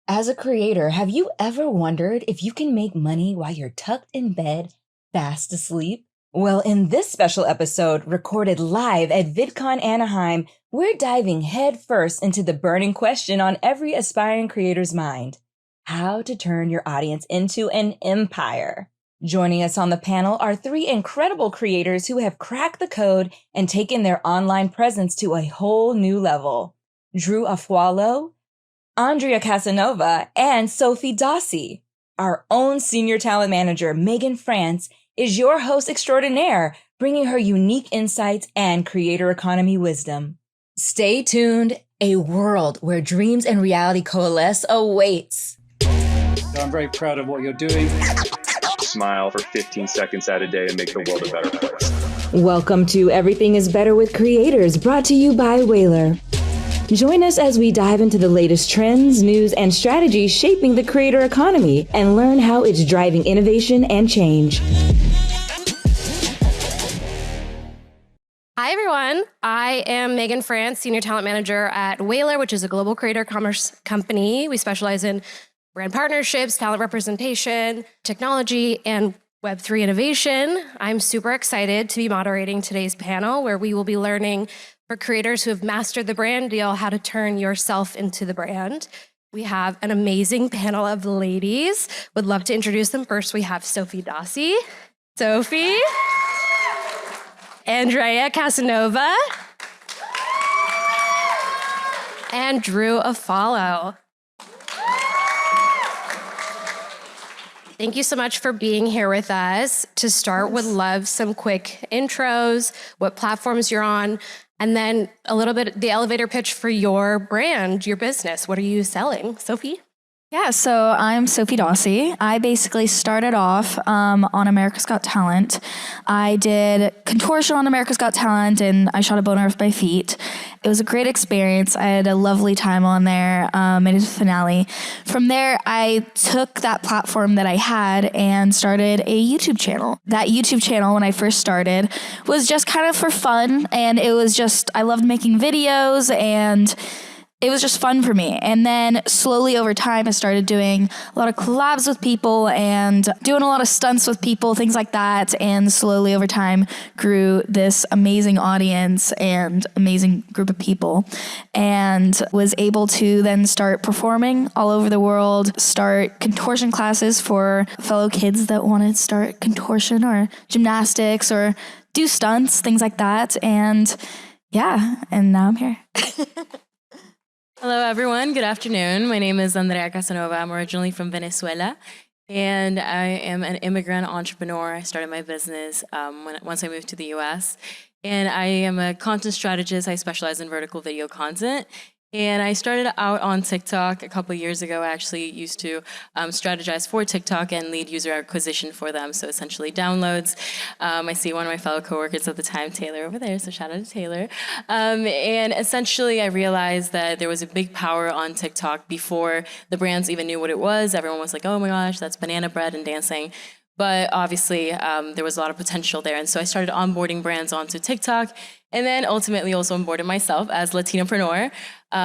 As a creator, have you ever wondered if you can make money while you're tucked in bed, fast asleep? Well, in this special episode, recorded live at VidCon Anaheim, we're diving headfirst into the burning question on every aspiring creator's mind: how to turn your audience into an empire. Joining us on the panel are three incredible creators who have cracked the code and taken their online presence to a whole new level. Afualo, Andrea Casanova, and Sophie Dossi. Our own senior talent manager, Megan Frantz, is your host extraordinaire, bringing her unique insights and creator economy wisdom. Stay tuned. A world where dreams and reality coalesce awaits. I'm very proud of what you're doing. Smile for 15 seconds out a day and make the world a better place. Welcome to Everything is Better with Creators, brought to you by Whalar. Join us as we dive into the latest trends, news, and strategies shaping the creator economy and learn how it's driving innovation and change. Hi, everyone. I am Megan Frantz, Senior Talent Manager at Whalar, which is a global creator commerce company. We specialize in brand partnerships, talent representation, technology, and Web3 innovation. I'm super excited to be moderating today's panel, where we will be learning for creators who have mastered the brand deal how to turn yourself into the brand. We have an amazing panel of ladies. Would love to introduce them. First, we have Sophie Dossi. Sophie. Andrea Casanova. And Afualo. Thank you so much for being here with us. To start, would love some quick intros, what platforms you're on, and then a little bit the elevator pitch for your brand, your business. What are you selling? Sophie? Yeah, so I'm Sophie Dossi. I basically started off on America's Got Talent. I did contortion on America's Got Talent, and I shot a boner with my feet. It was a great experience. I had a lovely time on there. Made it to the finale. From there, I took that platform that I had and started a YouTube channel. That YouTube channel, when I first started, was just kind of for fun, and it was just, I loved making videos, and it was just fun for me. And then slowly over time, I started doing a lot of collabs with people and doing a lot of stunts with people, things like that. And slowly over time grew this amazing audience and amazing group of people, and was able to then start performing all over the world, start contortion classes for fellow kids that want to start contortion or gymnastics or do stunts, things like that. And yeah, and now I'm here. Hello, everyone. Good afternoon. My name is Andrea Casanova. I'm originally from Venezuela, and I am an immigrant entrepreneur. I started my business once I moved to the U.S., and I am a content strategist. I specialize in vertical video content. And I started out on TikTok a couple of years ago. I actually used to strategize for TikTok and lead user acquisition for them, so essentially downloads. I see one of my fellow coworkers at the time, Taylor, over there, so shout out to Taylor. And essentially, I realized that there was a big power on TikTok before the brands even knew what it was. Everyone was like, oh my gosh, that's banana bread and dancing. But obviously, there was a lot of potential there. And so I started onboarding brands onto TikTok, and then ultimately also onboarded myself as Latinapreneur,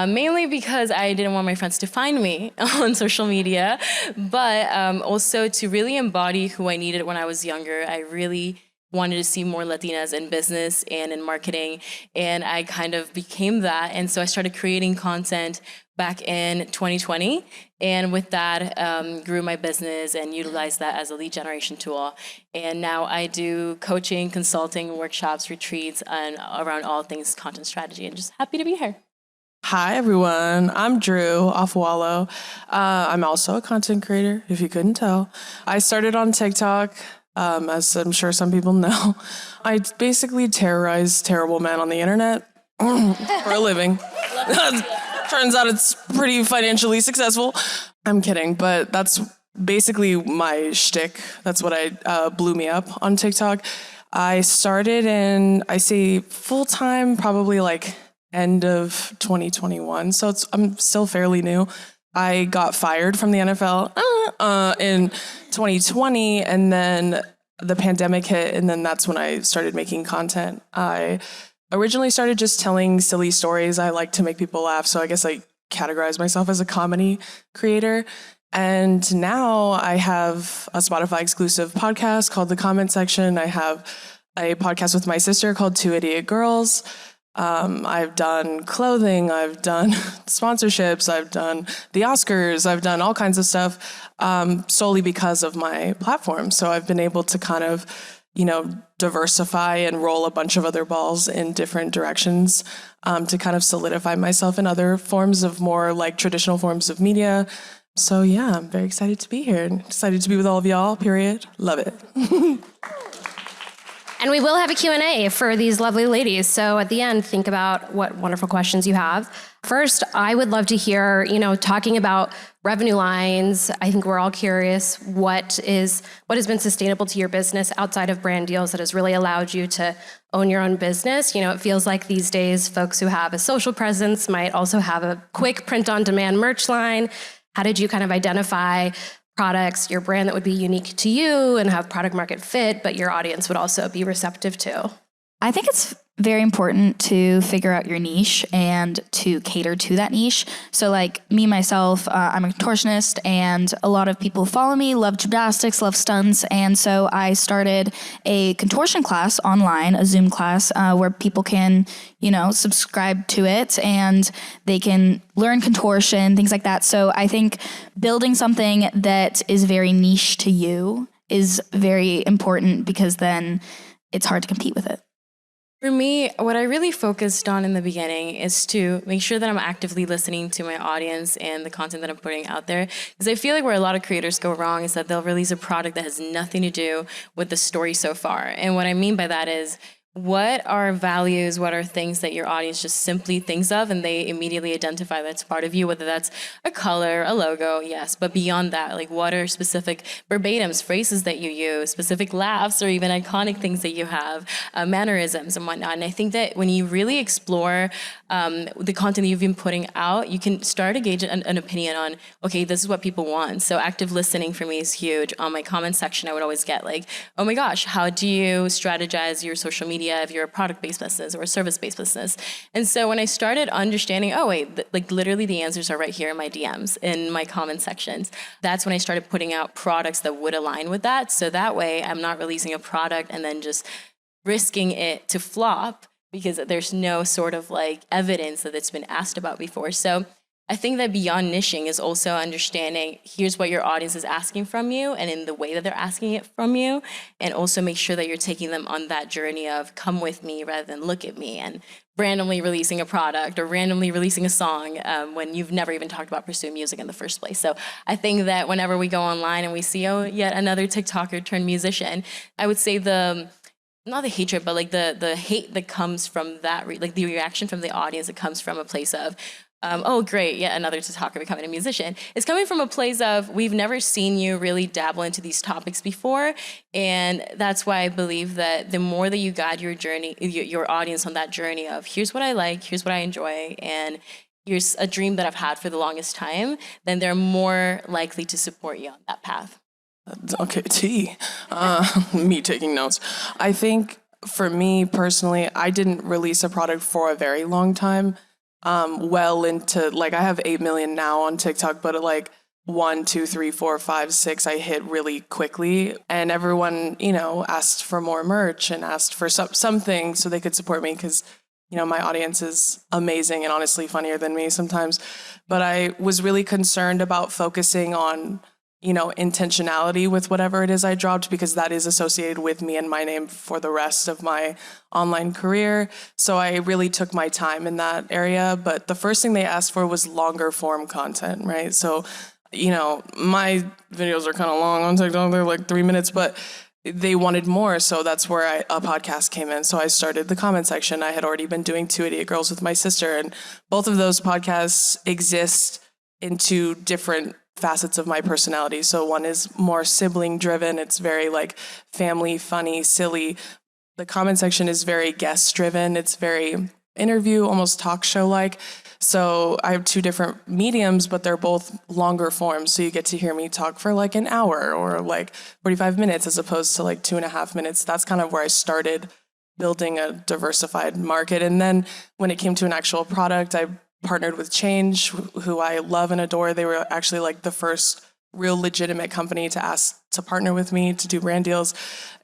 mainly because I didn't want my friends to find me on social media, but also to really embody who I needed when I was younger. I really wanted to see more Latinas in business and in marketing, and I kind of became that. And so I started creating content back in 2020, and with that grew my business and utilized that as a lead generation tool. And now I do coaching, consulting, workshops, retreats, and around all things content strategy, and just happy to be here. Hi, everyone. I'm Afualo. I'm also a content creator, if you couldn't tell. I started on TikTok, as I'm sure some people know. I basically terrorize terrible men on the internet for a living. Turns out it's pretty financially successful. I'm kidding, but that's basically my shtick. That's what blew me up on TikTok. I started in, I say full-time, probably like end of 2021. So I'm still fairly new. I got fired from the NFL in 2020, and then the pandemic hit, and then that's when I started making content. I originally started just telling silly stories. I like to make people laugh, so I guess I categorize myself as a comedy creator. And now I have a Spotify exclusive podcast called The Comment Section. I have a podcast with my sister called Two Idiot Girls. I've done clothing, I've done sponsorships, I've done the Oscars, I've done all kinds of stuff solely because of my platform. So I've been able to kind of, diversify and roll a bunch of other balls in different directions to kind of solidify myself in other forms of more like traditional forms of media. So yeah, I'm very excited to be here and excited to be with all of y'all, period. Love it. And we will have a Q&A for these lovely ladies. So at the end, think about what wonderful questions you have. First, I would love to hear, talking about revenue lines. I think we're all curious what has been sustainable to your business outside of brand deals that has really allowed you to own your own business. It feels like these days folks who have a social presence might also have a quick print-on-demand merch line. How did you kind of identify products, your brand that would be unique to you and have product market fit, but your audience would also be receptive to? I think it's very important to figure out your niche and to cater to that niche. So like me, myself, I'm a contortionist, and a lot of people who follow me love gymnastics, love stunts. And so I started a contortion class online, a Zoom class, where people can, subscribe to it and they can learn contortion, things like that. So I think building something that is very niche to you is very important, because then it's hard to compete with it. For me, what I really focused on in the beginning is to make sure that I'm actively listening to my audience and the content that I'm putting out there. Because I feel like where a lot of creators go wrong is that they'll release a product that has nothing to do with the story so far. And what I mean by that is, what are values, what are things that your audience just simply thinks of and they immediately identify that's part of you, whether that's a color, a logo, yes, but beyond that, like what are specific verbatims, phrases that you use, specific laughs, or even iconic things that you have, mannerisms and whatnot. And I think that when you really explore the content that you've been putting out, you can start to gauge an opinion on, okay, this is what people want. So active listening for me is huge. On my comment section, I would always get like, oh my gosh, how do you strategize your social media if you're a product-based business or a service-based business? And so when I started understanding, oh wait, like literally the answers are right here in my DMs, in my comment sections, that's when I started putting out products that would align with that. So that way I'm not releasing a product and then just risking it to flop because there's no sort of like evidence that it's been asked about before. So I think that beyond niching is also understanding here's what your audience is asking from you and in the way that they're asking it from you, and also make sure that you're taking them on that journey of come with me rather than look at me, and randomly releasing a product or randomly releasing a song when you've never even talked about pursuing music in the first place. So I think that whenever we go online and we see, oh, yet another TikToker turned musician, I would say not the hatred, but like the hate that comes from that, like the reaction from the audience that comes from a place of, oh, great, yet another TikToker becoming a musician. It's coming from a place of, we've never seen you really dabble into these topics before. And that's why I believe that the more that you guide your journey, your audience on that journey of, here's what I like, here's what I enjoy, and here's a dream that I've had for the longest time, then they're more likely to support you on that path. Okay, me taking notes. I think for me personally, I didn't release a product for a very long time. Well into, like, I have 8 million now on TikTok, but at like 1, 2, 3, 4, 5, 6, I hit really quickly. And everyone, asked for more merch and asked for something so they could support me because, my audience is amazing and honestly funnier than me sometimes. But I was really concerned about focusing on intentionality with whatever it is I dropped, because that is associated with me and my name for the rest of my online career. So I really took my time in that area. But the first thing they asked for was longer form content, right? So, my videos are kind of long on TikTok. They're like 3 minutes, but they wanted more. So that's where a podcast came in. So I started the comment section. I had already been doing Two Idiot Girls with my sister, and both of those podcasts exist in two different facets of my personality. So one is more sibling driven. It's very like family, funny, silly. The comment section is very guest driven. It's very interview, almost talk show like. So I have two different mediums, but they're both longer forms. So you get to hear me talk for like an hour or like 45 minutes as opposed to like 2.5 minutes. That's kind of where I started building a diversified market. And then when it came to an actual product, I partnered with Change, who I love and adore. They were actually like the first real legitimate company to ask to partner with me to do brand deals.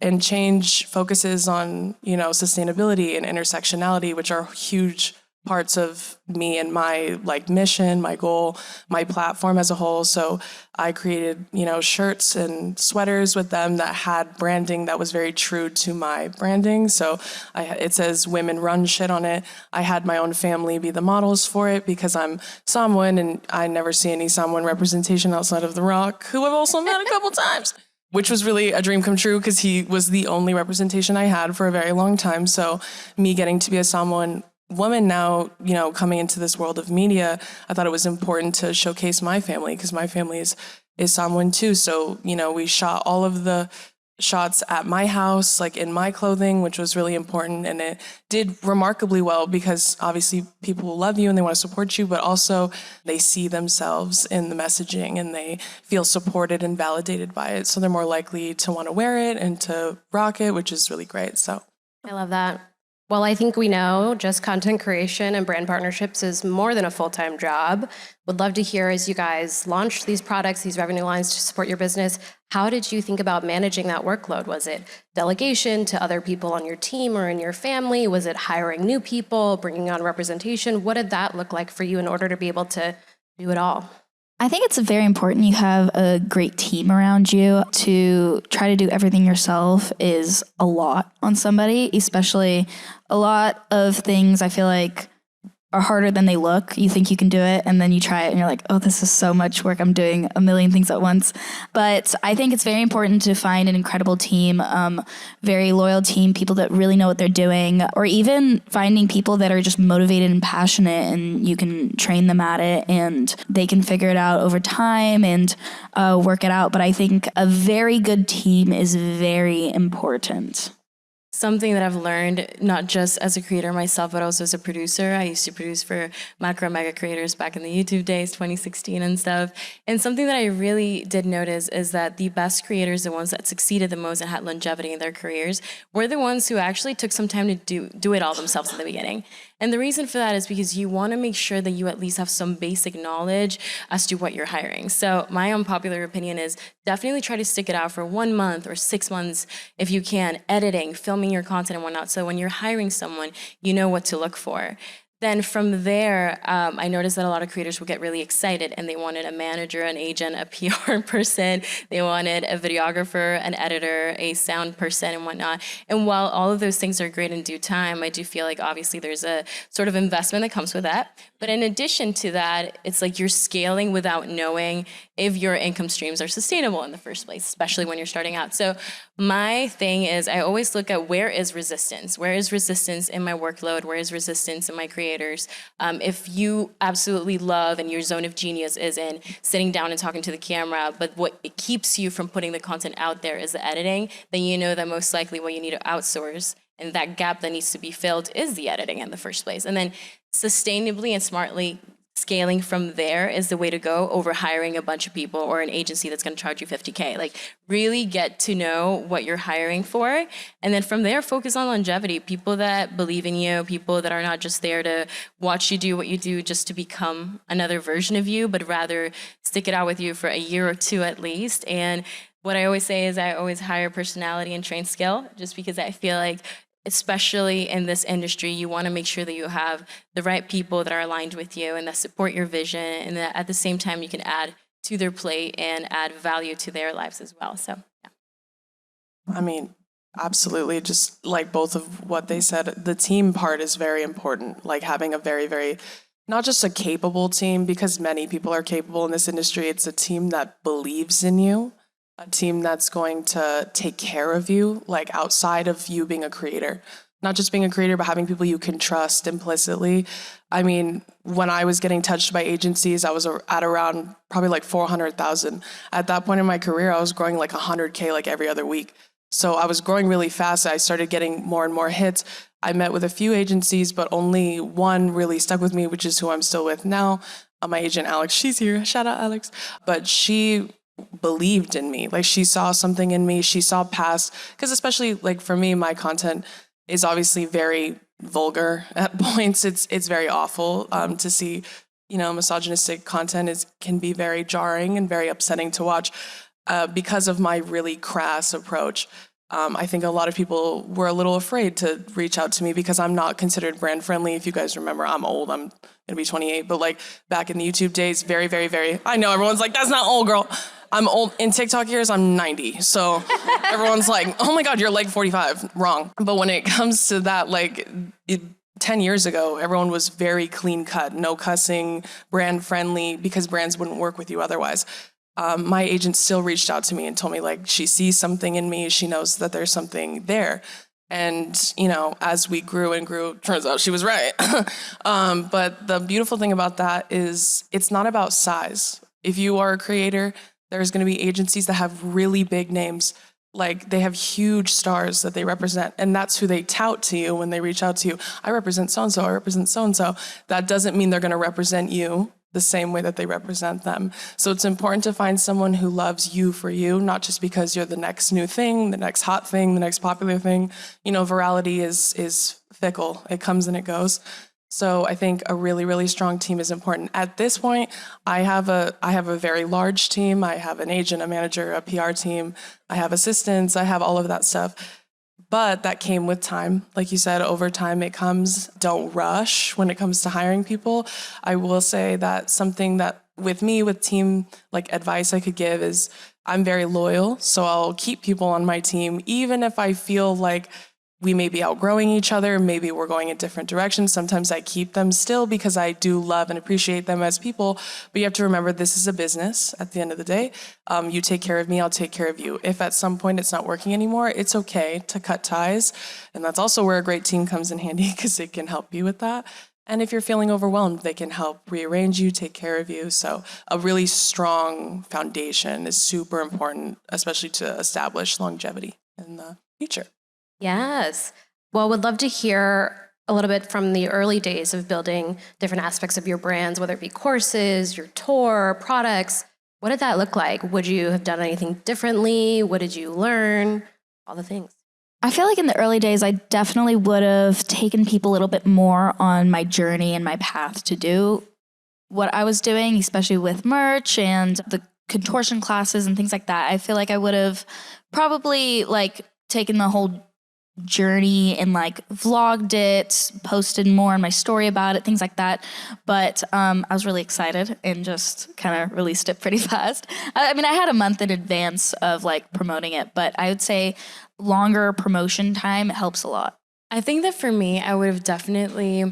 And Change focuses on, sustainability and intersectionality, which are huge parts of me and my like mission, my goal, my platform as a whole. So I created, shirts and sweaters with them that had branding that was very true to my branding. So it says women run shit on it. I had my own family be the models for it because I'm Samoan and I never see any Samoan representation outside of The Rock, who I've also met a couple times, which was really a dream come true because he was the only representation I had for a very long time. So me getting to be a Samoan woman now, coming into this world of media, I thought it was important to showcase my family because my family is Samoan too. So, we shot all of the shots at my house, like in my clothing, which was really important. And it did remarkably well because obviously people love you and they want to support you, but also they see themselves in the messaging and they feel supported and validated by it. So they're more likely to want to wear it and to rock it, which is really great. So I love that. Well, I think we know just content creation and brand partnerships is more than a full-time job. Would love to hear, as you guys launched these products, these revenue lines to support your business, how did you think about managing that workload? Was it delegation to other people on your team or in your family? Was it hiring new people, bringing on representation? What did that look like for you in order to be able to do it all? I think it's very important you have a great team around you. To try to do everything yourself is a lot on somebody, especially a lot of things I feel like are harder than they look. You think you can do it, and then you try it, and you're like, oh, this is so much work. I'm doing a million things at once. But I think it's very important to find an incredible team, very loyal team, people that really know what they're doing, or even finding people that are just motivated and passionate, and you can train them at it, and they can figure it out over time and work it out. But I think a very good team is very important. Something that I've learned, not just as a creator myself, but also as a producer. I used to produce for macro mega creators back in the YouTube days, 2016 and stuff. And something that I really did notice is that the best creators, the ones that succeeded the most and had longevity in their careers, were the ones who actually took some time to do it all themselves in the beginning. And the reason for that is because you want to make sure that you at least have some basic knowledge as to what you're hiring. So my unpopular opinion is definitely try to stick it out for 1 month or 6 months if you can, editing, filming your content and whatnot. So when you're hiring someone, you know what to look for. Then from there, I noticed that a lot of creators would get really excited and they wanted a manager, an agent, a PR person. They wanted a videographer, an editor, a sound person and whatnot. And while all of those things are great in due time, I do feel like obviously there's a sort of investment that comes with that. But in addition to that, it's like you're scaling without knowing if your income streams are sustainable in the first place, especially when you're starting out. So my thing is I always look at where is resistance? Where is resistance in my workload? Where is resistance in my creators? If you absolutely love and your zone of genius is in sitting down and talking to the camera, but what it keeps you from putting the content out there is the editing, then you know that most likely what you need to outsource and that gap that needs to be filled is the editing in the first place. And then sustainably and smartly scaling from there is the way to go over hiring a bunch of people or an agency that's going to charge you $50K. Like really get to know what you're hiring for. And then from there, focus on longevity. People that believe in you, people that are not just there to watch you do what you do just to become another version of you, but rather stick it out with you for a year or two at least. And what I always say is I always hire personality and train skill, just because I feel like especially in this industry, you want to make sure that you have the right people that are aligned with you and that support your vision, and that at the same time you can add to their plate and add value to their lives as well. So, yeah. I mean, absolutely. Just like both of what they said, the team part is very important. Like having a very, very, not just a capable team, because many people are capable in this industry. It's a team that believes in you. A team that's going to take care of you, like outside of you being a creator. Not just being a creator, but having people you can trust implicitly. I mean, when I was getting touched by agencies, I was at around probably like 400,000. At that point in my career, I was growing like 100K like every other week. So I was growing really fast. I started getting more and more hits. I met with a few agencies, but only one really stuck with me, which is who I'm still with now. My agent, Alex, she's here. Shout out, Alex. But she believed in me. Like she saw something in me. She saw past, because especially like for me, my content is obviously very vulgar at points. It's very awful to see, misogynistic content can be very jarring and very upsetting to watch because of my really crass approach. I think a lot of people were a little afraid to reach out to me because I'm not considered brand friendly. If you guys remember, I'm old. I'm gonna be 28, but like back in the YouTube days, very, very, very, I know everyone's like, that's not old, girl. I'm old. In TikTok years, I'm 90. So everyone's like, oh my God, you're like 45. Wrong. But when it comes to that, 10 years ago, everyone was very clean cut, no cussing, brand friendly, because brands wouldn't work with you otherwise. My agent still reached out to me and told me she sees something in me. She knows that there's something there. And, as we grew and grew, turns out she was right. But the beautiful thing about that is it's not about size. If you are a creator, there's going to be agencies that have really big names. They have huge stars that they represent, and that's who they tout to you when they reach out to you. I represent so-and-so, I represent so-and-so. That doesn't mean they're going to represent you the same way that they represent them. So it's important to find someone who loves you for you, not just because you're the next new thing, the next hot thing, the next popular thing. Virality is fickle. It comes and it goes. So I think a really, really strong team is important. At this point, I have a very large team. I have an agent, a manager, a PR team. I have assistants. I have all of that stuff. But that came with time. Like you said, over time it comes. Don't rush when it comes to hiring people. I will say that something that with team, advice I could give is I'm very loyal. So I'll keep people on my team, even if I feel like we may be outgrowing each other, maybe we're going in different directions. Sometimes I keep them still because I do love and appreciate them as people. But you have to remember, this is a business at the end of the day. You take care of me, I'll take care of you. If at some point it's not working anymore, it's okay to cut ties. And that's also where a great team comes in handy because it can help you with that. And if you're feeling overwhelmed, they can help rearrange you, take care of you. So a really strong foundation is super important, especially to establish longevity in the future. Yes. Well, would love to hear a little bit from the early days of building different aspects of your brands, whether it be courses, your tour, products. What did that look like? Would you have done anything differently? What did you learn? All the things. I feel like in the early days, I definitely would have taken people a little bit more on my journey and my path to do what I was doing, especially with merch and the contortion classes and things like that. I feel like I would have probably taken the whole journey and vlogged it, posted more on my story about it, things like that. But I was really excited and just kind of released it pretty fast. I mean, I had a month in advance of promoting it, but I would say longer promotion time helps a lot. I think that for me, I would have definitely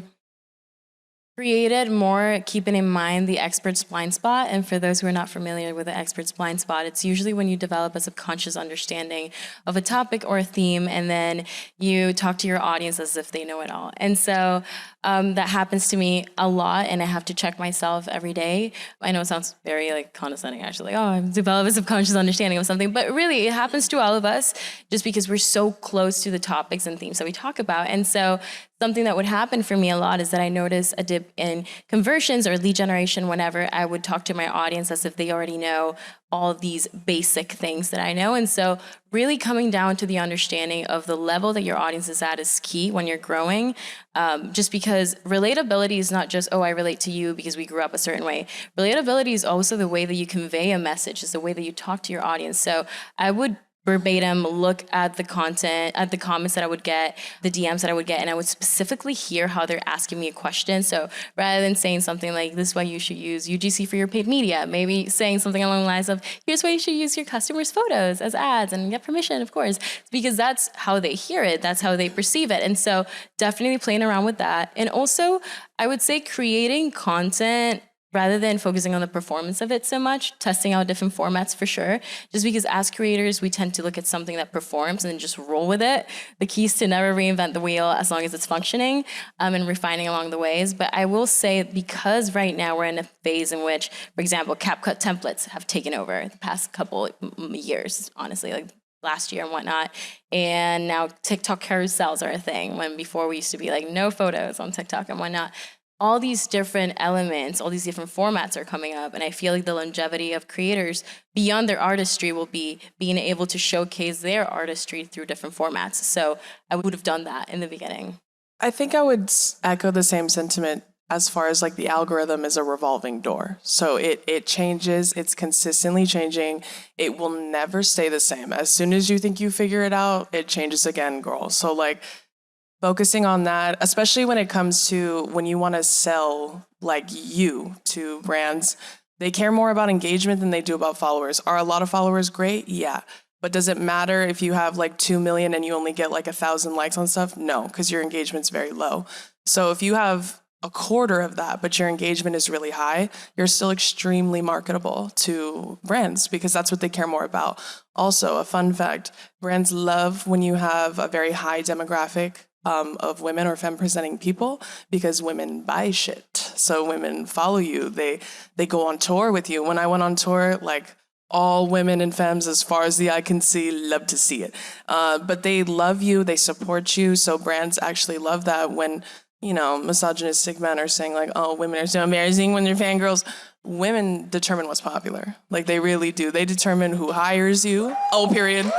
created more, keeping in mind the expert's blind spot. And for those who are not familiar with the expert's blind spot, it's usually when you develop a subconscious understanding of a topic or a theme, and then you talk to your audience as if they know it all. And so that happens to me a lot, and I have to check myself every day. I know it sounds very condescending, actually, I've developed a subconscious understanding of something, but really it happens to all of us just because we're so close to the topics and themes that we talk about. And so something that would happen for me a lot is that I notice a dip in conversions or lead generation whenever I would talk to my audience as if they already know all of these basic things that I know. And so really coming down to the understanding of the level that your audience is at is key when you're growing, just because relatability is not just, I relate to you because we grew up a certain way. Relatability is also the way that you convey a message, is the way that you talk to your audience. So I would verbatim look at the content, at the comments that I would get, the DMs that I would get, and I would specifically hear how they're asking me a question. So rather than saying something like, this is why you should use UGC for your paid media, maybe saying something along the lines of, here's why you should use your customers' photos as ads and get permission, of course, because that's how they hear it, that's how they perceive it. And so definitely playing around with that. And also, I would say creating content rather than focusing on the performance of it so much, testing out different formats for sure. Just because as creators, we tend to look at something that performs and then just roll with it. The key is to never reinvent the wheel as long as it's functioning, and refining along the ways. But I will say, because right now we're in a phase in which, for example, CapCut templates have taken over the past couple years, honestly, last year and whatnot. And now TikTok carousels are a thing, when before we used to be no photos on TikTok and whatnot. All these different elements, all these different formats are coming up. And I feel like the longevity of creators beyond their artistry will be being able to showcase their artistry through different formats. So I would have done that in the beginning. I think I would echo the same sentiment as far as like the algorithm is a revolving door. So it changes, it's consistently changing. It will never stay the same. As soon as you think you figure it out, it changes again, girl. So like focusing on that, especially when it comes to when you want to sell like you to brands, they care more about engagement than they do about followers. Are a lot of followers great? Yeah. But does it matter if you have like 2 million and you only get like 1,000 likes on stuff? No, because your engagement's very low. So if you have a quarter of that, but your engagement is really high, you're still extremely marketable to brands because that's what they care more about. Also, a fun fact, brands love when you have a very high demographic of women or femme-presenting people because women buy shit. So women follow you. They go on tour with you. When I went on tour, like all women and femmes, as far as the eye can see, love to see it. But they love you. They support you. So brands actually love that when, you know, misogynistic men are saying like, oh, women are so embarrassing when they're fangirls. Women determine what's popular. Like they really do. They determine who hires you. Oh, period.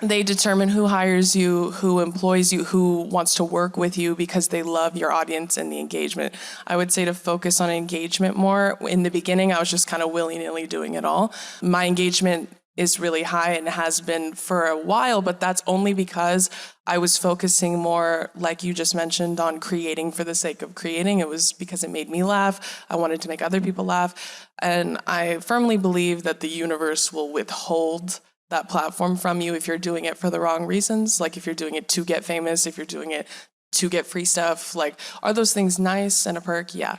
They determine who hires you, who employs you, who wants to work with you because they love your audience and the engagement. I would say to focus on engagement more. In the beginning, I was just kind of willy-nilly doing it all. My engagement is really high and has been for a while, but that's only because I was focusing more, like you just mentioned, on creating for the sake of creating. It was because it made me laugh. I wanted to make other people laugh. And I firmly believe that the universe will withhold that platform from you if you're doing it for the wrong reasons. Like if you're doing it to get famous, if you're doing it to get free stuff, like are those things nice and a perk? Yeah.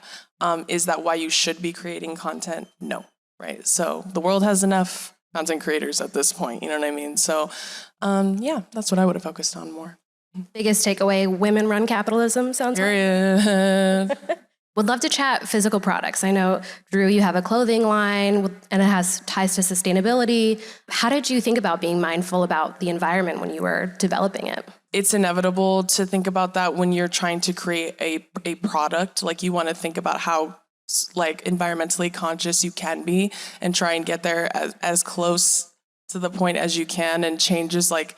Is that why you should be creating content? No, right? So the world has enough content creators at this point, you know what I mean? So yeah, that's what I would have focused on more. Biggest takeaway, women run capitalism, sounds Period. Would love to chat physical products. I know, Drew, you have a clothing line and it has ties to sustainability. How did you think about being mindful about the environment when you were developing it? It's inevitable to think about that when you're trying to create a product. Like you want to think about how like environmentally conscious you can be and try and get there as close to the point as you can, and change is like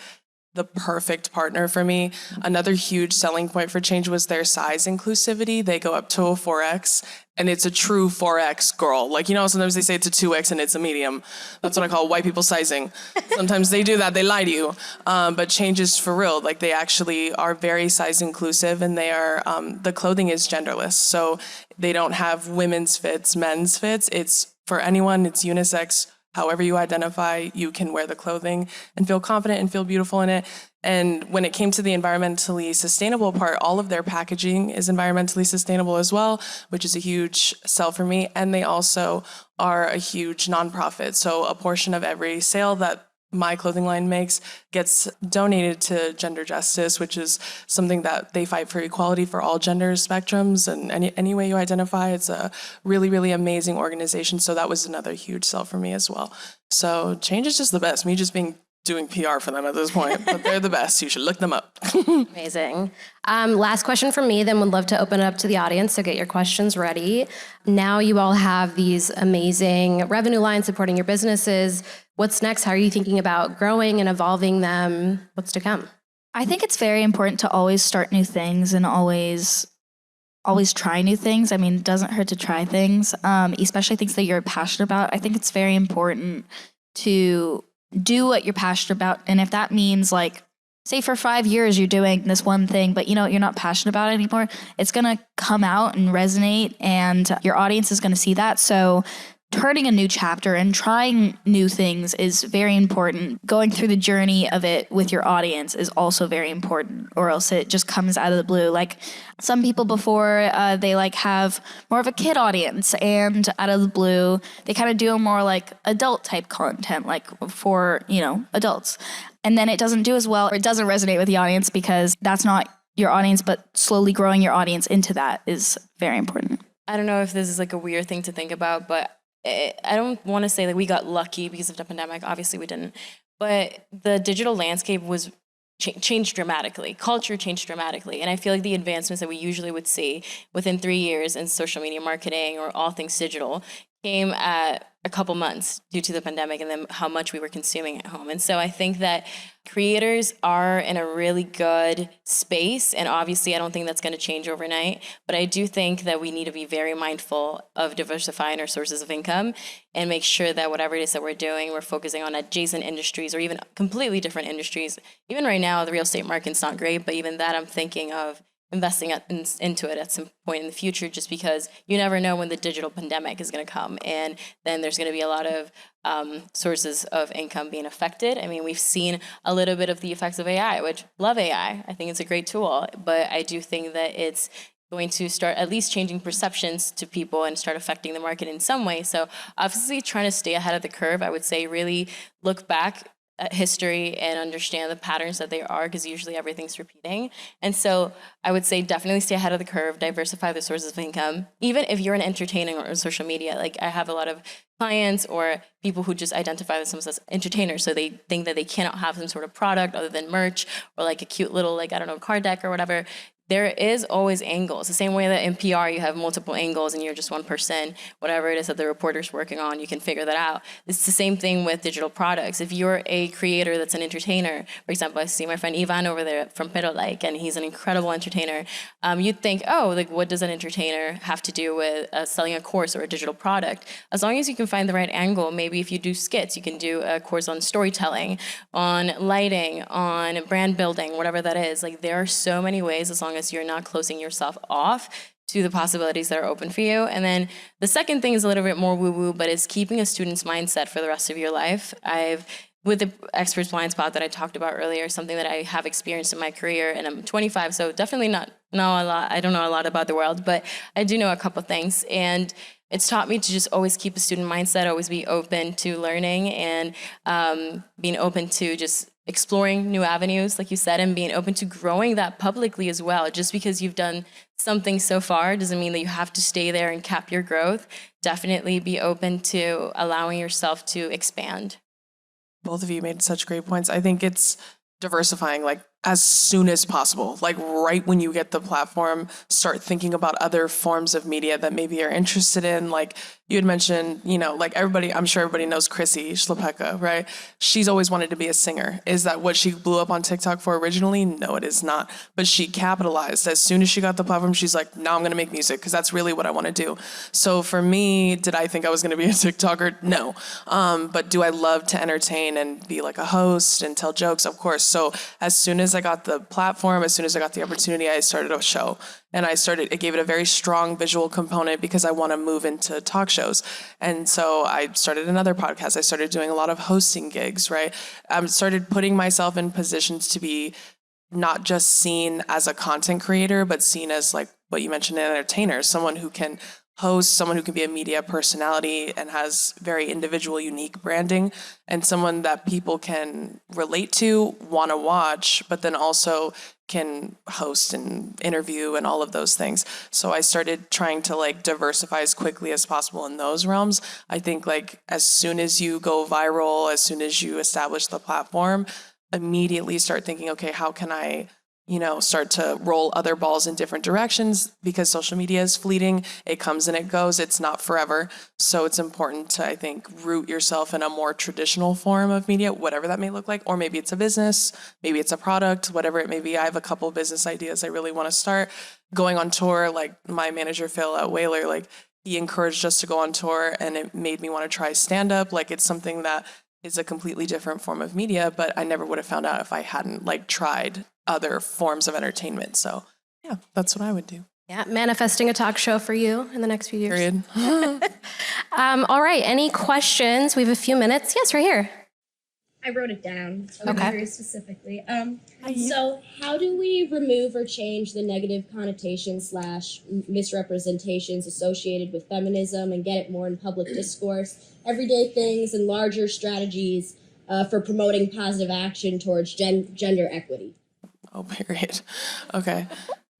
the perfect partner for me. Another huge selling point for Change was their size inclusivity. They go up to a 4X and it's a true 4X girl. Like, you know, sometimes they say it's a 2X and it's a medium. That's what I call white people sizing. Sometimes they do that, they lie to you. But Change is for real. Like they actually are very size inclusive, and they are, the clothing is genderless. So they don't have women's fits, men's fits. It's for anyone, it's unisex. However you identify, you can wear the clothing and feel confident and feel beautiful in it. And when it came to the environmentally sustainable part, all of their packaging is environmentally sustainable as well, which is a huge sell for me. And they also are a huge nonprofit. So a portion of every sale that my clothing line makes gets donated to gender justice, which is something that they fight for equality for all gender spectrums and any way you identify. It's a really, really amazing organization. So that was another huge sell for me as well. So Change is just the best. Me just doing PR for them at this point, but they're the best. You should look them up. Amazing. Last question from me, then would love to open it up to the audience, so get your questions ready. Now you all have these amazing revenue lines supporting your businesses. What's next? How are you thinking about growing and evolving them? What's to come? I think it's very important to always start new things and always try new things. I mean, it doesn't hurt to try things, especially things that you're passionate about. I think it's very important to do what you're passionate about. And if that means like, say for 5 years you're doing this one thing, but you know, you're not passionate about it anymore, it's going to come out and resonate and your audience is going to see that. So turning a new chapter and trying new things is very important. Going through the journey of it with your audience is also very important, or else it just comes out of the blue. Like some people before, they like have more of a kid audience, and out of the blue, they kind of do more like adult type content, like for, you know, adults. And then it doesn't do as well, or it doesn't resonate with the audience because that's not your audience, but slowly growing your audience into that is very important. I don't know if this is like a weird thing to think about, but I don't want to say that we got lucky because of the pandemic. Obviously we didn't. But the digital landscape was changed dramatically. Culture changed dramatically. And I feel like the advancements that we usually would see within 3 years in social media marketing or all things digital came at a couple months due to the pandemic and then how much we were consuming at home. And so I think that creators are in a really good space. And obviously, I don't think that's going to change overnight. But I do think that we need to be very mindful of diversifying our sources of income and make sure that whatever it is that we're doing, we're focusing on adjacent industries or even completely different industries. Even right now, the real estate market's not great, but even that I'm thinking of investing into it at some point in the future, just because you never know when the digital pandemic is going to come. And then there's going to be a lot of sources of income being affected. I mean, we've seen a little bit of the effects of AI, which love AI. I think it's a great tool, but I do think that it's going to start at least changing perceptions to people and start affecting the market in some way. So obviously trying to stay ahead of the curve, I would say really look back at history and understand the patterns that they are, because usually everything's repeating. And so I would say definitely stay ahead of the curve, diversify the sources of income. Even if you're an entertainer or social media, like I have a lot of clients or people who just identify themselves as entertainers. So they think that they cannot have some sort of product other than merch or like a cute little, like, I don't know, card deck or whatever. There is always angles. The same way that in PR you have multiple angles and you're just one person, whatever it is that the reporter's working on, you can figure that out. It's the same thing with digital products. If you're a creator that's an entertainer, for example, I see my friend Ivan over there from Like, and he's an incredible entertainer. You'd think, oh, like what does an entertainer have to do with selling a course or a digital product? As long as you can find the right angle, maybe if you do skits, you can do a course on storytelling, on lighting, on brand building, whatever that is. Like there are so many ways, as long as you're not closing yourself off to the possibilities that are open for you. And then the second thing is a little bit more woo-woo, but it's keeping a student's mindset for the rest of your life. With the expert's blind spot that I talked about earlier, something that I have experienced in my career, and I'm 25, so definitely not know a lot. I don't know a lot about the world, but I do know a couple things. And it's taught me to just always keep a student mindset, always be open to learning and being open to just exploring new avenues, like you said, and being open to growing that publicly as well. Just because you've done something so far doesn't mean that you have to stay there and cap your growth. Definitely be open to allowing yourself to expand. Both of you made such great points. I think it's diversifying like as soon as possible. Like right when you get the platform, start thinking about other forms of media that maybe you're interested in. Like you had mentioned, you know, like everybody, I'm sure everybody knows Chrissy Schlepeka, right? She's always wanted to be a singer. Is that what she blew up on TikTok for originally? No, it is not. But she capitalized. As soon as she got the platform, she's like, now I'm going to make music because that's really what I want to do. So for me, did I think I was going to be a TikToker? No. But do I love to entertain and be like a host and tell jokes? Of course. So as soon as I got the platform, as soon as I got the opportunity, I started a show. And I gave it a very strong visual component because I want to move into talk shows. And so I started another podcast. I started doing a lot of hosting gigs, right? I started putting myself in positions to be not just seen as a content creator, but seen as like what you mentioned, an entertainer, someone who can host, someone who can be a media personality and has very individual, unique branding, and someone that people can relate to, want to watch, but then also can host and interview and all of those things. So I started trying to like diversify as quickly as possible in those realms. I think like as soon as you go viral, as soon as you establish the platform, immediately start thinking, okay, how can I start to roll other balls in different directions, because social media is fleeting. It comes and it goes. It's not forever. So it's important to, I think, root yourself in a more traditional form of media, whatever that may look like. Or maybe it's a business, maybe it's a product, whatever it may be. I have a couple of business ideas I really want to start. Going on tour, like my manager, Phil at Whalar, like he encouraged us to go on tour, and it made me want to try stand-up. Like it's something that is a completely different form of media, but I never would have found out if I hadn't like tried other forms of entertainment. So yeah, that's what I would do. Yeah, manifesting a talk show for you in the next few years. Period. All right, any questions? We have a few minutes. Yes, right here. I wrote it down, so Okay. very specifically. So how do we remove or change the negative connotations / misrepresentations associated with feminism and get it more in public discourse, everyday things and larger strategies for promoting positive action towards gender equity? Oh, period. Okay.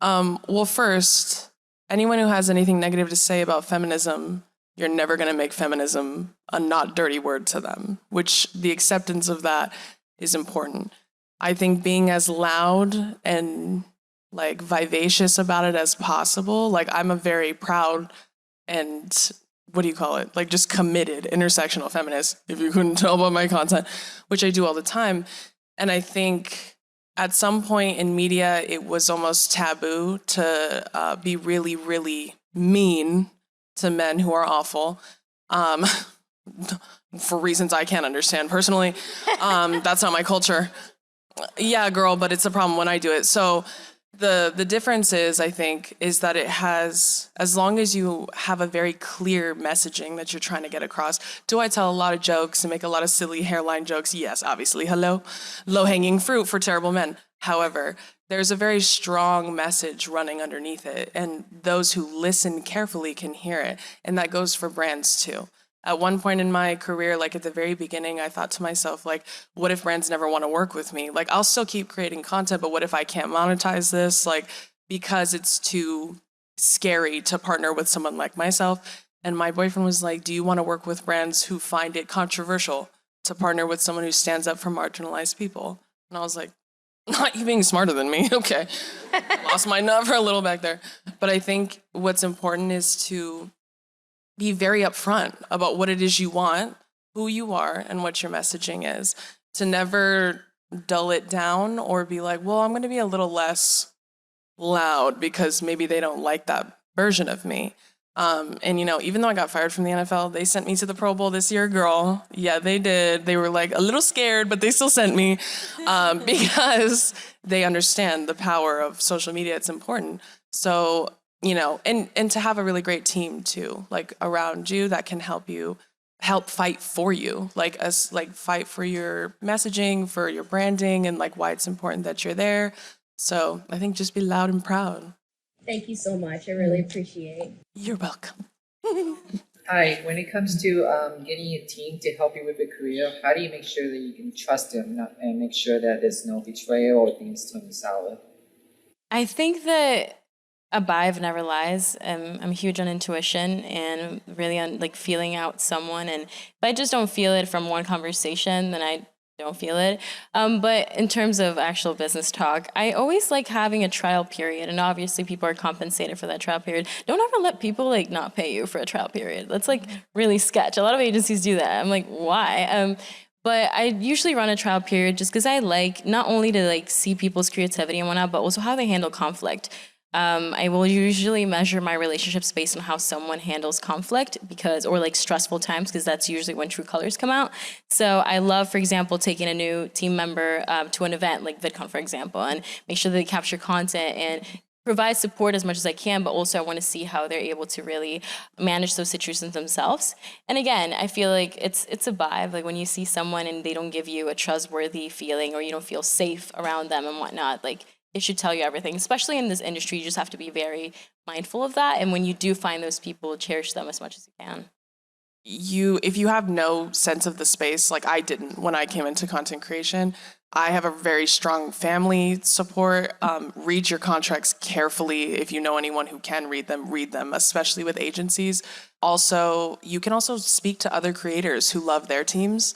Well, first, anyone who has anything negative to say about feminism, you're never going to make feminism a not dirty word to them, which the acceptance of that is important. I think being as loud and like vivacious about it as possible, like I'm a very proud and what do you call it? Like just committed intersectional feminist, if you couldn't tell by my content, which I do all the time. And I think at some point in media, it was almost taboo to be really, really mean to men who are awful. For reasons I can't understand personally. That's not my culture. Yeah, girl, but it's a problem when I do it. So the difference is, I think, is that it has, as long as you have a very clear messaging that you're trying to get across. Do I tell a lot of jokes and make a lot of silly hairline jokes? Yes, obviously. Hello? Low-hanging fruit for terrible men. However, there's a very strong message running underneath it, and those who listen carefully can hear it. And that goes for brands too. At one point in my career, like at the very beginning, I thought to myself, like, what if brands never want to work with me? Like, I'll still keep creating content, but what if I can't monetize this? Like, because it's too scary to partner with someone like myself. And my boyfriend was like, do you want to work with brands who find it controversial to partner with someone who stands up for marginalized people? And I was like, not you being smarter than me. Okay. Lost my nut for a little back there. But I think what's important is to be very upfront about what it is you want, who you are, and what your messaging is. To never dull it down or be like, well, I'm going to be a little less loud because maybe they don't like that version of me. And, you know, even though I got fired from the NFL, they sent me to the Pro Bowl this year, girl. Yeah, they did. They were like a little scared, but they still sent me because they understand the power of social media. It's important. So, you know, and to have a really great team too, like around you that can help fight for you, like us, like fight for your messaging, for your branding, and like why it's important that you're there. So I think just be loud and proud. Thank you so much. I really appreciate it. You're welcome. Hi, when it comes to getting a team to help you with your career, how do you make sure that you can trust them and make sure that there's no betrayal or things turning sour? I think that a vibe never lies. I'm huge on intuition and really on like feeling out someone. And if I just don't feel it from one conversation, then I don't feel it. But in terms of actual business talk, I always like having a trial period. And obviously people are compensated for that trial period. Don't ever let people like not pay you for a trial period. That's like really sketch. A lot of agencies do that. I'm like, why? But I usually run a trial period just because I like not only to like see people's creativity and whatnot, but also how they handle conflict. I will usually measure my relationships based on how someone handles conflict or like stressful times, because that's usually when true colors come out. So I love, for example, taking a new team member to an event like VidCon, for example, and make sure they capture content and provide support as much as I can, but also I want to see how they're able to really manage those situations themselves. And again, I feel like it's a vibe. Like when you see someone and they don't give you a trustworthy feeling or you don't feel safe around them and whatnot, like it should tell you everything. Especially in this industry, you just have to be very mindful of that. And when you do find those people, cherish them as much as you can. If you have no sense of the space, like I didn't when I came into content creation, I have a very strong family support. Read your contracts carefully. If you know anyone who can read them, especially with agencies. Also, you can also speak to other creators who love their teams.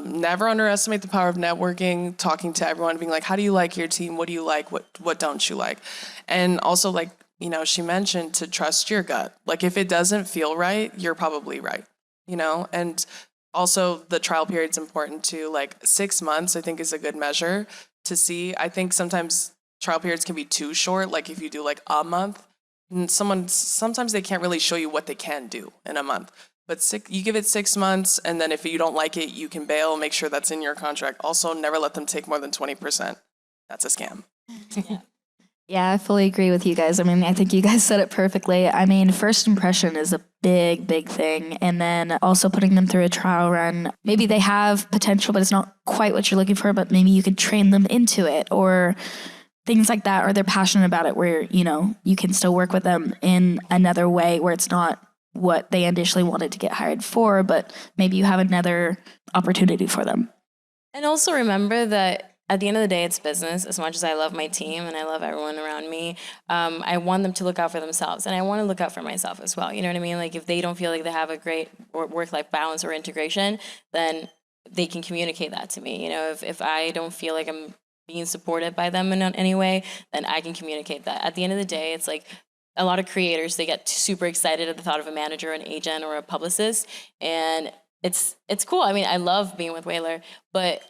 Never underestimate the power of networking, talking to everyone, being like, how do you like your team? What do you like? What don't you like? And also, like, you know, she mentioned to trust your gut. Like, if it doesn't feel right, you're probably right, you know? And also the trial period's important too. Like 6 months, I think, is a good measure to see. I think sometimes trial periods can be too short. Like if you do like a month, and sometimes they can't really show you what they can do in a month. But you give it 6 months, and then if you don't like it, you can bail. Make sure that's in your contract. Also, never let them take more than 20%. That's a scam. Yeah, I fully agree with you guys. I mean, I think you guys said it perfectly. I mean, first impression is a big, big thing. And then also putting them through a trial run. Maybe they have potential, but it's not quite what you're looking for, but maybe you could train them into it or things like that, or they're passionate about it where, you know, you can still work with them in another way where it's not what they initially wanted to get hired for, but maybe you have another opportunity for them. And also remember that at the end of the day, it's business. As much as I love my team and I love everyone around me, I want them to look out for themselves, and I want to look out for myself as well. You know what I mean? Like if they don't feel like they have a great work-life balance or integration, then they can communicate that to me. You know, if I don't feel like I'm being supported by them in any way, then I can communicate that. At the end of the day, it's like a lot of creators, they get super excited at the thought of a manager, an agent, or a publicist. And it's cool. I mean, I love being with Whalar, but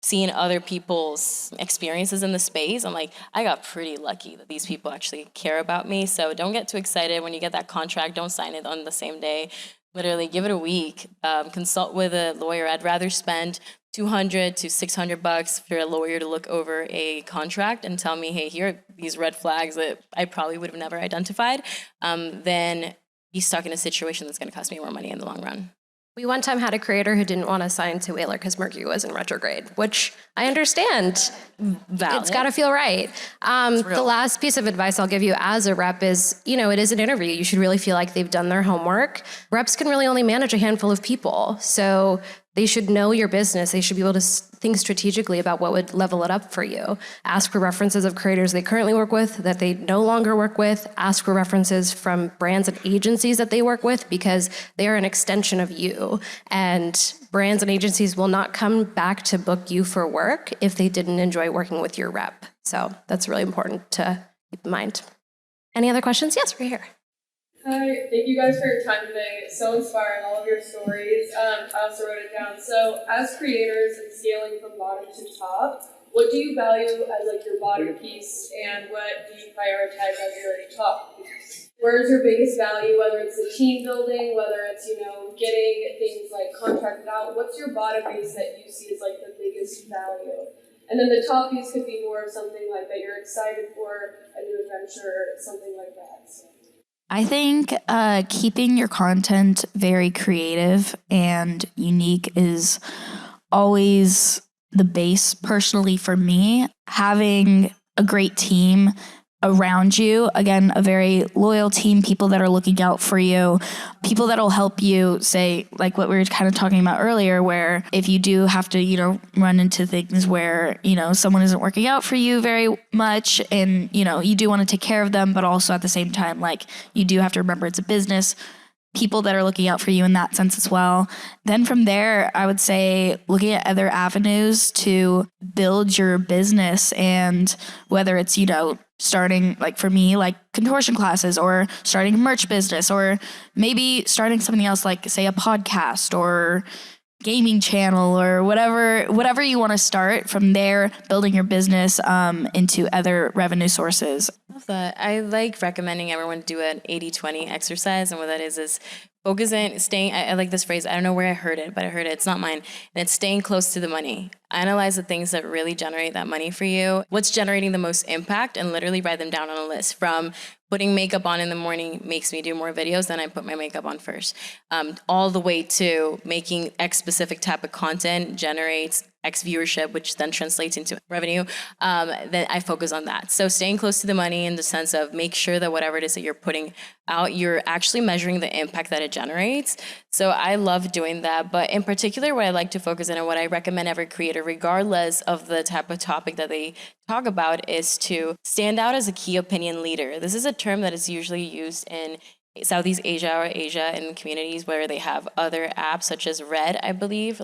seeing other people's experiences in the space, I'm like, I got pretty lucky that these people actually care about me. So don't get too excited when you get that contract. Don't sign it on the same day. Literally give it a week. Consult with a lawyer. I'd rather spend $200 to $600 for a lawyer to look over a contract and tell me, hey, here are these red flags that I probably would have never identified, than be stuck in a situation that's going to cost me more money in the long run. We one time had a creator who didn't want to sign to Whalar because Mercury was in retrograde, which I understand. Valid. It's got to feel right. The last piece of advice I'll give you as a rep is, it is an interview. You should really feel like they've done their homework. Reps can really only manage a handful of people. So they should know your business. They should be able to think strategically about what would level it up for you. Ask for references of creators they currently work with that they no longer work with. Ask for references from brands and agencies that they work with, because they are an extension of you. And brands and agencies will not come back to book you for work if they didn't enjoy working with your rep. So that's really important to keep in mind. Any other questions? Yes, right here. Hi, thank you guys for your time today. It's so inspiring, all of your stories. I also wrote it down. So, as creators and scaling from bottom to top, what do you value as like your bottom piece, and what do you prioritize as your top? Where is your biggest value, whether it's the team building, whether it's, getting things like contracted out? What's your bottom piece that you see as like the biggest value? And then the top piece could be more of something like that you're excited for, a new adventure, something like that. So. I think keeping your content very creative and unique is always the base. Personally, for me, having a great team around you, again, a very loyal team, people that are looking out for you, people that will help you, say, like what we were kind of talking about earlier, where if you do have to, run into things where, someone isn't working out for you very much, and, you do want to take care of them, but also at the same time, like, you do have to remember it's a business, people that are looking out for you in that sense as well. Then from there, I would say looking at other avenues to build your business, and whether it's, starting, like for me, like contortion classes, or starting a merch business, or maybe starting something else, like say a podcast or gaming channel, or whatever you want to start. From there, building your business into other revenue sources. I love that. I like recommending everyone do an 80-20 exercise, and what that is focusing, staying, I like this phrase, I don't know where I heard it, but I heard it, it's not mine, and it's staying close to the money. Analyze the things that really generate that money for you, what's generating the most impact, and literally write them down on a list. From putting makeup on in the morning makes me do more videos, then I put my makeup on first, all the way to making X specific type of content generates X viewership, which then translates into revenue, then I focus on that. So staying close to the money in the sense of make sure that whatever it is that you're putting out, you're actually measuring the impact that it generates. So I love doing that. But in particular, what I like to focus on and what I recommend every creator, regardless of the type of topic that they talk about, is to stand out as a key opinion leader. This is a term that is usually used in Southeast Asia or Asia in communities where they have other apps such as Red, I believe.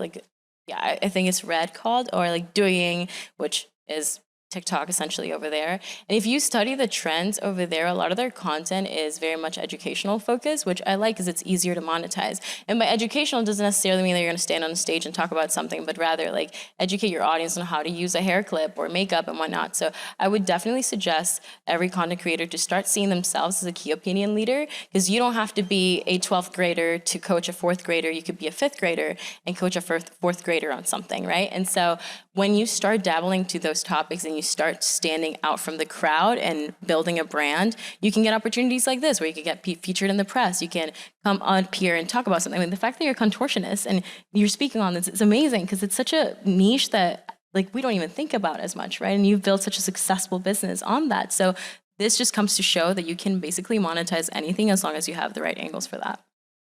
I think it's Red called, or like Doing, which is TikTok essentially over there. And if you study the trends over there, a lot of their content is very much educational focused, which I like because it's easier to monetize. And by educational doesn't necessarily mean that you're going to stand on a stage and talk about something, but rather like educate your audience on how to use a hair clip or makeup and whatnot. So I would definitely suggest every content creator to start seeing themselves as a key opinion leader, because you don't have to be a 12th grader to coach a 4th grader. You could be a 5th grader and coach a 4th grader on something, right? And so when you start dabbling to those topics and you start standing out from the crowd and building a brand, you can get opportunities like this where you can get featured in the press. You can come up here and talk about something. I mean, the fact that you're a contortionist and you're speaking on this is amazing, because it's such a niche that like we don't even think about as much, right? And you've built such a successful business on that. So this just comes to show that you can basically monetize anything as long as you have the right angles for that.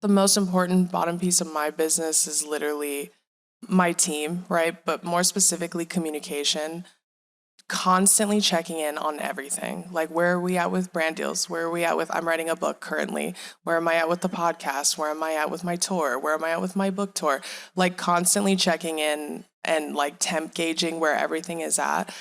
The most important bottom piece of my business is literally my team, right? But more specifically, communication. Constantly checking in on everything. Like, where are we at with brand deals? Where are we at with, I'm writing a book currently. Where am I at with the podcast? Where am I at with my tour? Where am I at with my book tour? Like, constantly checking in and like temp gauging where everything is at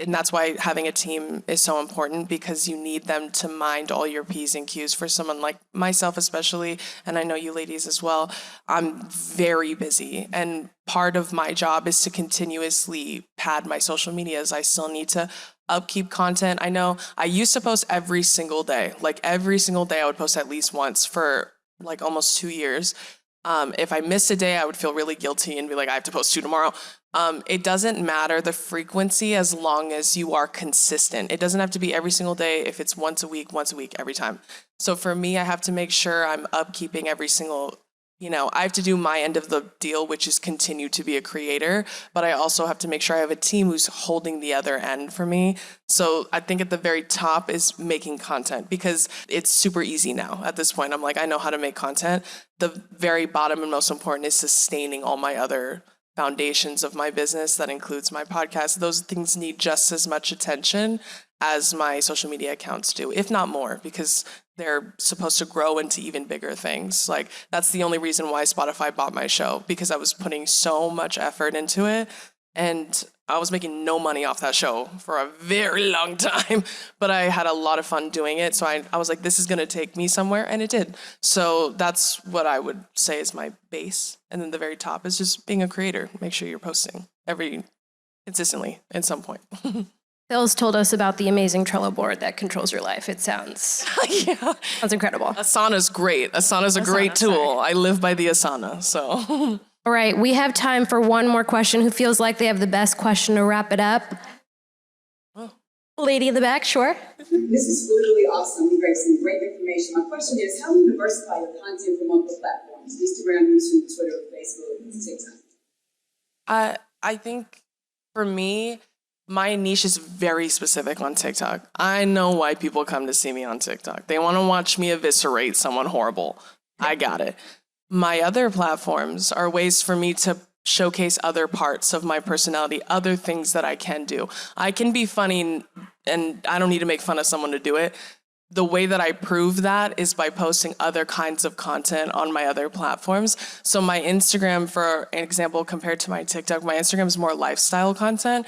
And that's why having a team is so important, because you need them to mind all your P's and Q's. For someone like myself especially, and I know you ladies as well, I'm very busy. And part of my job is to continuously pad my social medias. I still need to upkeep content. I know I used to post every single day. Like every single day I would post at least once for like almost 2 years. If I missed a day, I would feel really guilty and be like, I have to post 2 tomorrow. It doesn't matter the frequency as long as you are consistent. It doesn't have to be every single day. If it's once a week, every time. So for me, I have to make sure I'm upkeeping every single, I have to do my end of the deal, which is continue to be a creator, but I also have to make sure I have a team who's holding the other end for me. So I think at the very top is making content, because it's super easy now. At this point, I'm like, I know how to make content. The very bottom and most important is sustaining all my other foundations of my business. That includes my podcast. Those things need just as much attention as my social media accounts do, if not more, because they're supposed to grow into even bigger things. Like, that's the only reason why Spotify bought my show, because I was putting so much effort into it, and I was making no money off that show for a very long time, but I had a lot of fun doing it. So I was like, this is gonna take me somewhere, and it did. So that's what I would say is my base. And then the very top is just being a creator. Make sure you're posting consistently at some point. Phil's told us about the amazing Trello board that controls your life. It sounds sounds incredible. Asana's great. Asana's a great tool. I live by the Asana, so. All right, we have time for one more question. Who feels like they have the best question to wrap it up? Lady in the back, sure. This is literally awesome. You gave some great information. My question is, how do you diversify your content from multiple platforms? Instagram, YouTube, Twitter, Facebook, TikTok. I think for me, my niche is very specific on TikTok. I know why people come to see me on TikTok. They want to watch me eviscerate someone horrible. I got it. My other platforms are ways for me to showcase other parts of my personality, other things that I can do. I can be funny, and I don't need to make fun of someone to do it. The way that I prove that is by posting other kinds of content on my other platforms. So my Instagram, for an example, compared to my TikTok, my Instagram is more lifestyle content.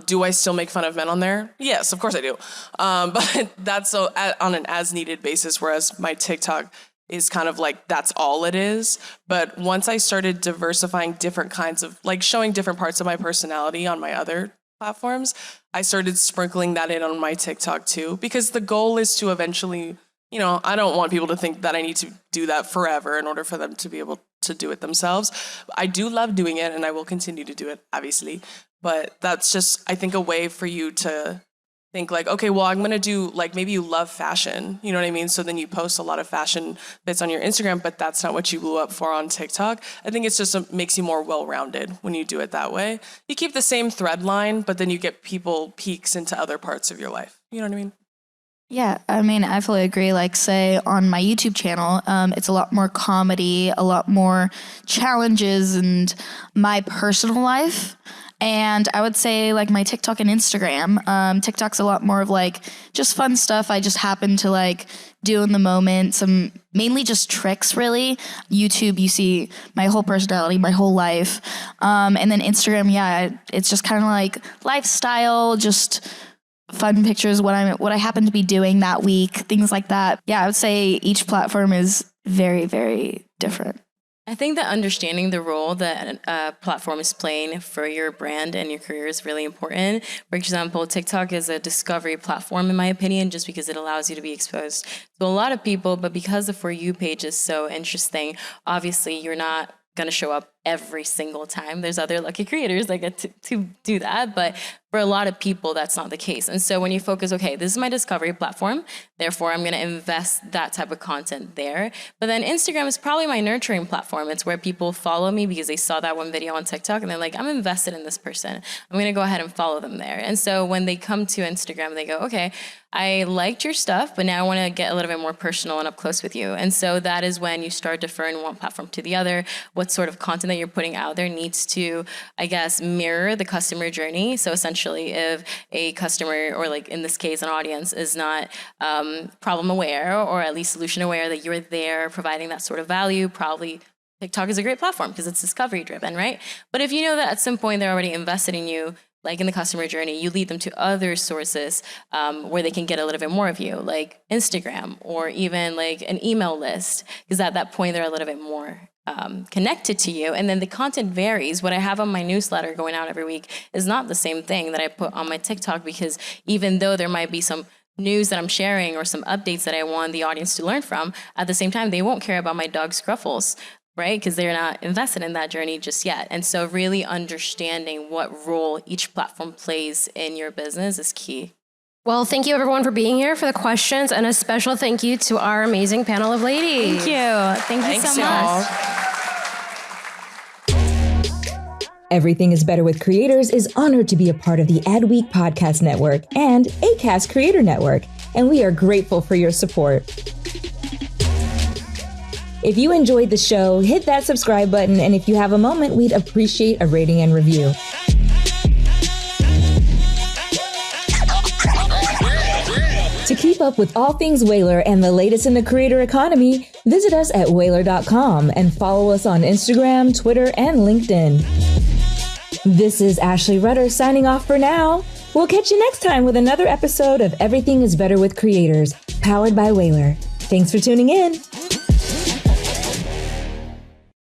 Do I still make fun of men on there? Yes, of course I do. But that's on an as-needed basis, whereas my TikTok is kind of like, that's all it is. But once I started diversifying different kinds of, like showing different parts of my personality on my other platforms, I started sprinkling that in on my TikTok too, because the goal is to eventually, I don't want people to think that I need to do that forever in order for them to be able to do it themselves. I do love doing it, and I will continue to do it, obviously. But that's just, I think, a way for you to think like, okay, well, I'm going to do, like, maybe you love fashion, you know what I mean? So then you post a lot of fashion bits on your Instagram, but that's not what you blew up for on TikTok. I think it's just makes you more well-rounded when you do it that way. You keep the same thread line, but then you get people peeks into other parts of your life. You know what I mean? Yeah, I mean, I fully agree. Like, say, on my YouTube channel, it's a lot more comedy, a lot more challenges, and my personal life. And I would say, like, my TikTok and Instagram, TikTok's a lot more of, like, just fun stuff I just happen to, like, do in the moment. Some mainly just tricks, really. YouTube, you see my whole personality, my whole life. And then Instagram, yeah, it's just kind of like lifestyle, just fun pictures, what I happen to be doing that week, things like that. Yeah, I would say each platform is very, very different. I think that understanding the role that a platform is playing for your brand and your career is really important. For example, TikTok is a discovery platform, in my opinion, just because it allows you to be exposed to a lot of people. But because the For You page is so interesting, obviously you're not going to show up every single time. There's other lucky creators that get to do that. But for a lot of people, that's not the case. And so when you focus, okay, this is my discovery platform, therefore I'm going to invest that type of content there. But then Instagram is probably my nurturing platform. It's where people follow me because they saw that one video on TikTok and they're like, I'm invested in this person. I'm going to go ahead and follow them there. And so when they come to Instagram, they go, okay, I liked your stuff, but now I want to get a little bit more personal and up close with you. And so that is when you start deferring one platform to the other. What sort of content that you're putting out there needs to, I guess, mirror the customer journey. So essentially, if a customer, or like in this case, an audience, is not problem aware, or at least solution aware, that you're there providing that sort of value, probably TikTok is a great platform because it's discovery driven, right? But if you know that at some point they're already invested in you, like in the customer journey, you lead them to other sources where they can get a little bit more of you, like Instagram or even like an email list, because at that point they're a little bit more connected to you. And then the content varies. What I have on my newsletter going out every week is not the same thing that I put on my TikTok, because even though there might be some news that I'm sharing or some updates that I want the audience to learn from, at the same time, they won't care about my dog's scruffles, right? Because they're not invested in that journey just yet. And so really understanding what role each platform plays in your business is key. Well, thank you everyone for being here, for the questions, and a special thank you to our amazing panel of ladies. Thank you. Thank you so much. Everything is Better with Creators is honored to be a part of the Adweek Podcast Network and Acast Creator Network, and we are grateful for your support. If you enjoyed the show, hit that subscribe button, and if you have a moment, we'd appreciate a rating and review. To keep up with all things Whalar and the latest in the creator economy, visit us at whalar.com and follow us on Instagram, Twitter, and LinkedIn. This is Ashley Rudder signing off for now. We'll catch you next time with another episode of Everything is Better with Creators, powered by Whalar. Thanks for tuning in.